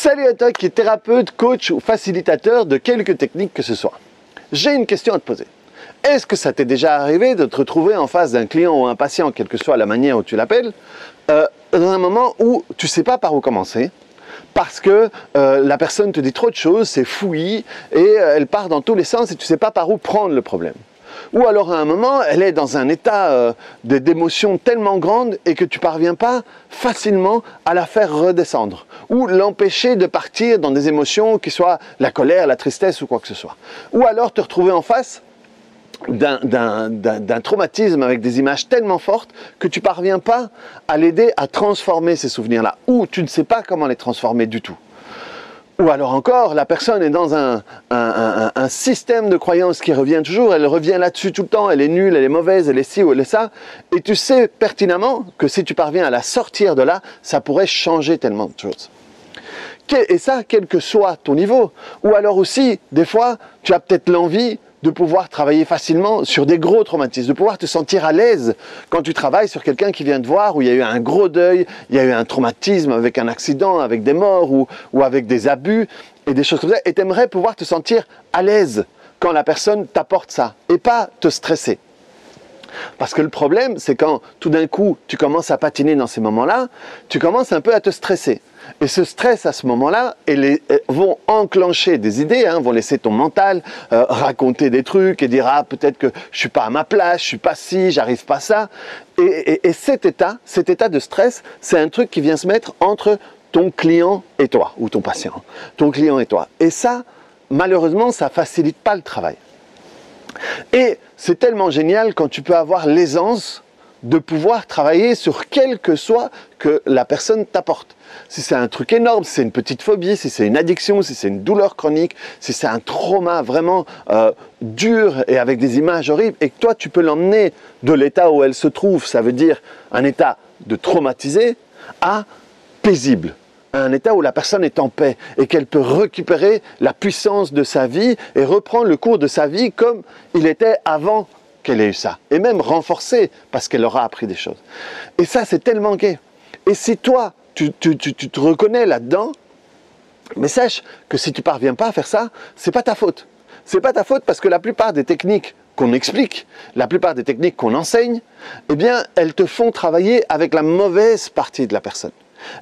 Salut à toi qui es thérapeute, coach ou facilitateur de quelque technique que ce soit. J'ai une question à te poser. Est-ce que ça t'est déjà arrivé de te retrouver en face d'un client ou un patient, quelle que soit la manière où tu l'appelles, dans un moment où tu ne sais pas par où commencer, parce que la personne te dit trop de choses, c'est fouillis, et elle part dans tous les sens et tu ne sais pas par où prendre le problème. Ou alors à un moment, elle est dans un état d'émotion tellement grande et que tu ne parviens pas facilement à la faire redescendre. Ou l'empêcher de partir dans des émotions qui soient la colère, la tristesse ou quoi que ce soit. Ou alors te retrouver en face d'un traumatisme avec des images tellement fortes que tu ne parviens pas à l'aider à transformer ces souvenirs-là. Ou tu ne sais pas comment les transformer du tout. Ou alors encore, la personne est dans un système de croyance qui revient toujours, elle revient là-dessus tout le temps, elle est nulle, elle est mauvaise, elle est ci ou elle est ça, et tu sais pertinemment que si tu parviens à la sortir de là, ça pourrait changer tellement de choses. Et ça, quel que soit ton niveau. Ou alors aussi, des fois, tu as peut-être l'envie de pouvoir travailler facilement sur des gros traumatismes, de pouvoir te sentir à l'aise quand tu travailles sur quelqu'un qui vient te voir, où il y a eu un gros deuil, il y a eu un traumatisme avec un accident, avec des morts ou avec des abus et des choses comme ça, et tu aimerais pouvoir te sentir à l'aise quand la personne t'apporte ça, et pas te stresser. Parce que le problème, c'est quand tout d'un coup, tu commences à patiner dans ces moments-là, tu commences un peu à te stresser. Et ce stress à ce moment-là, vont enclencher des idées, vont laisser ton mental raconter des trucs et dire « Ah, peut-être que je ne suis pas à ma place, je ne suis pas ci, j'arrive pas ça ». Et cet état de stress, c'est un truc qui vient se mettre entre ton client et toi, ou ton patient, ton client et toi. Et ça, malheureusement, ça ne facilite pas le travail. Et c'est tellement génial quand tu peux avoir l'aisance de pouvoir travailler sur quel que soit que la personne t'apporte. Si c'est un truc énorme, si c'est une petite phobie, si c'est une addiction, si c'est une douleur chronique, si c'est un trauma vraiment dur et avec des images horribles, et que toi tu peux l'emmener de l'état où elle se trouve, ça veut dire un état de traumatisé, à paisible. Un état où la personne est en paix et qu'elle peut récupérer la puissance de sa vie et reprendre le cours de sa vie comme il était avant qu'elle ait eu ça. Et même renforcer parce qu'elle aura appris des choses. Et ça, c'est tellement gai. Et si toi, tu te reconnais là-dedans, mais sache que si tu ne parviens pas à faire ça, c'est pas ta faute. C'est pas ta faute parce que la plupart des techniques qu'on explique, la plupart des techniques qu'on enseigne, eh bien, elles te font travailler avec la mauvaise partie de la personne.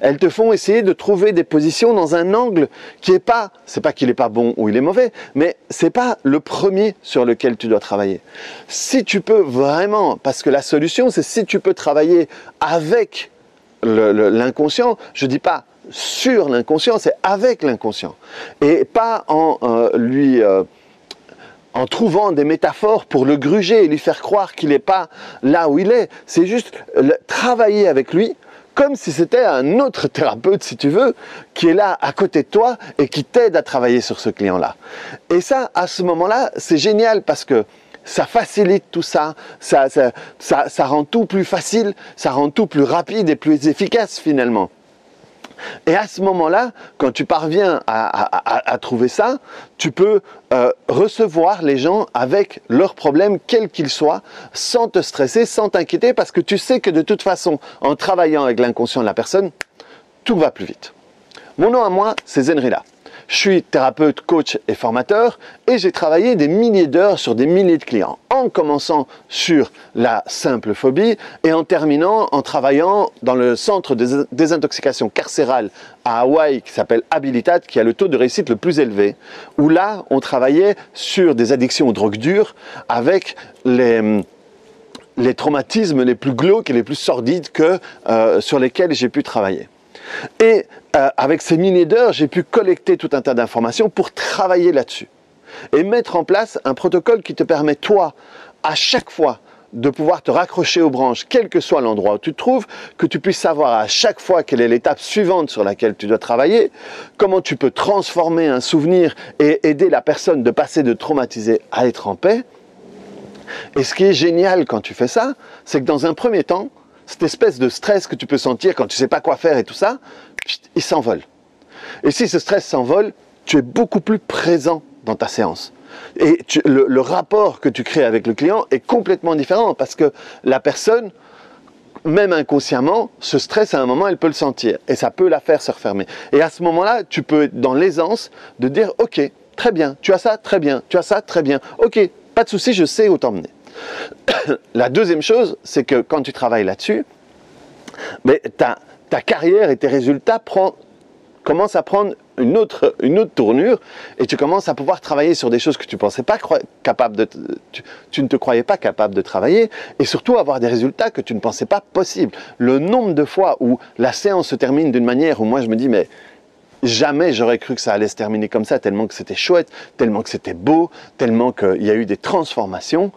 Elles te font essayer de trouver des positions dans un angle qui est pas, c'est pas qu'il est pas bon ou il est mauvais, mais c'est pas le premier sur lequel tu dois travailler. Si tu peux vraiment, parce que la solution c'est si tu peux travailler avec l'inconscient, je dis pas sur l'inconscient, c'est avec l'inconscient. Et pas en trouvant des métaphores pour le gruger et lui faire croire qu'il n'est pas là où il est. C'est juste travailler avec lui, comme si c'était un autre thérapeute, si tu veux, qui est là à côté de toi et qui t'aide à travailler sur ce client-là. Et ça, à ce moment-là, c'est génial parce que ça facilite tout ça, ça rend tout plus facile, ça rend tout plus rapide et plus efficace finalement. Et à ce moment-là, quand tu parviens à trouver ça, tu peux recevoir les gens avec leurs problèmes, quels qu'ils soient, sans te stresser, sans t'inquiéter, parce que tu sais que de toute façon, en travaillant avec l'inconscient de la personne, tout va plus vite. Mon nom à moi, c'est Zenrila. Je suis thérapeute, coach et formateur et j'ai travaillé des milliers d'heures sur des milliers de clients, en commençant sur la simple phobie et en terminant en travaillant dans le centre de désintoxication carcérale à Hawaï qui s'appelle Habilitat, qui a le taux de réussite le plus élevé, où là on travaillait sur des addictions aux drogues dures avec les traumatismes les plus glauques et les plus sordides sur lesquels j'ai pu travailler. Et avec ces milliers d'heures, j'ai pu collecter tout un tas d'informations pour travailler là-dessus. Et mettre en place un protocole qui te permet, toi, à chaque fois, de pouvoir te raccrocher aux branches, quel que soit l'endroit où tu te trouves, que tu puisses savoir à chaque fois quelle est l'étape suivante sur laquelle tu dois travailler, comment tu peux transformer un souvenir et aider la personne de passer de traumatisé à être en paix. Et ce qui est génial quand tu fais ça, c'est que dans un premier temps, cette espèce de stress que tu peux sentir quand tu ne sais pas quoi faire et tout ça, il s'envole. Et si ce stress s'envole, tu es beaucoup plus présent dans ta séance. Et le rapport que tu crées avec le client est complètement différent parce que la personne même inconsciemment, ce stress, à un moment, elle peut le sentir. Et ça peut la faire se refermer. Et à ce moment-là, tu peux être dans l'aisance de dire, ok, très bien, tu as ça, très bien, tu as ça, très bien. Ok, pas de souci, je sais où t'emmener. La deuxième chose, c'est que quand tu travailles là-dessus, ta carrière et tes résultats commencent à prendre une autre tournure et tu commences à pouvoir travailler sur des choses que tu pensais pas capable de, tu ne te croyais pas capable de travailler et surtout avoir des résultats que tu ne pensais pas possibles. Le nombre de fois où la séance se termine d'une manière où moi je me dis mais jamais j'aurais cru que ça allait se terminer comme ça, tellement que c'était chouette, tellement que c'était beau, tellement qu'il y a eu des transformations.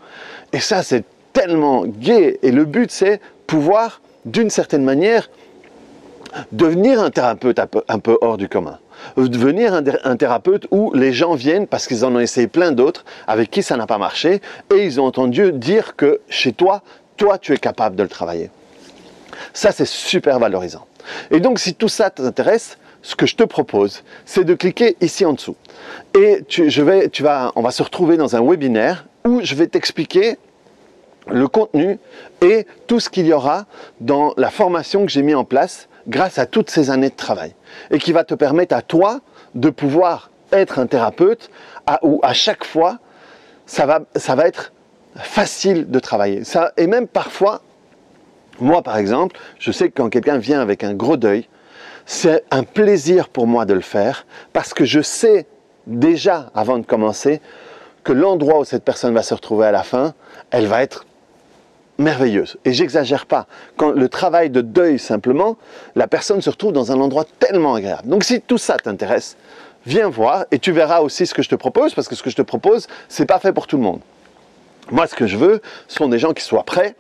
Et ça, c'est tellement gai. Et le but, c'est pouvoir, d'une certaine manière, devenir un thérapeute un peu hors du commun. Devenir un thérapeute où les gens viennent parce qu'ils en ont essayé plein d'autres avec qui ça n'a pas marché et ils ont entendu dire que chez toi, tu es capable de le travailler. Ça, c'est super valorisant. Et donc, si tout ça t'intéresse, ce que je te propose, c'est de cliquer ici en dessous. Et on va se retrouver dans un webinaire où je vais t'expliquer le contenu et tout ce qu'il y aura dans la formation que j'ai mis en place grâce à toutes ces années de travail et qui va te permettre à toi de pouvoir être un thérapeute où à chaque fois, ça va être facile de travailler. Et même parfois, moi par exemple, je sais que quand quelqu'un vient avec un gros deuil, c'est un plaisir pour moi de le faire parce que je sais déjà avant de commencer que l'endroit où cette personne va se retrouver à la fin, elle va être merveilleuse. Et j'exagère pas. Quand le travail de deuil simplement, la personne se retrouve dans un endroit tellement agréable. Donc si tout ça t'intéresse, viens voir et tu verras aussi ce que je te propose parce que ce que je te propose, c'est pas fait pour tout le monde. Moi, ce que je veux, ce sont des gens qui soient prêts,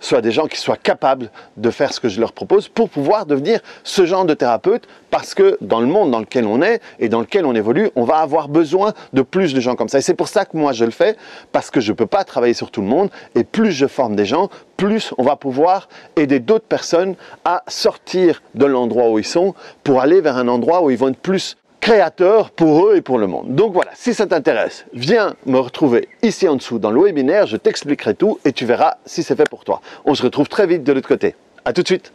soit des gens qui soient capables de faire ce que je leur propose pour pouvoir devenir ce genre de thérapeute parce que dans le monde dans lequel on est et dans lequel on évolue, on va avoir besoin de plus de gens comme ça. Et c'est pour ça que moi je le fais parce que je ne peux pas travailler sur tout le monde et plus je forme des gens, plus on va pouvoir aider d'autres personnes à sortir de l'endroit où ils sont pour aller vers un endroit où ils vont être plus créateurs pour eux et pour le monde. Donc voilà, si ça t'intéresse, viens me retrouver ici en dessous dans le webinaire, je t'expliquerai tout et tu verras si c'est fait pour toi. On se retrouve très vite de l'autre côté. À tout de suite.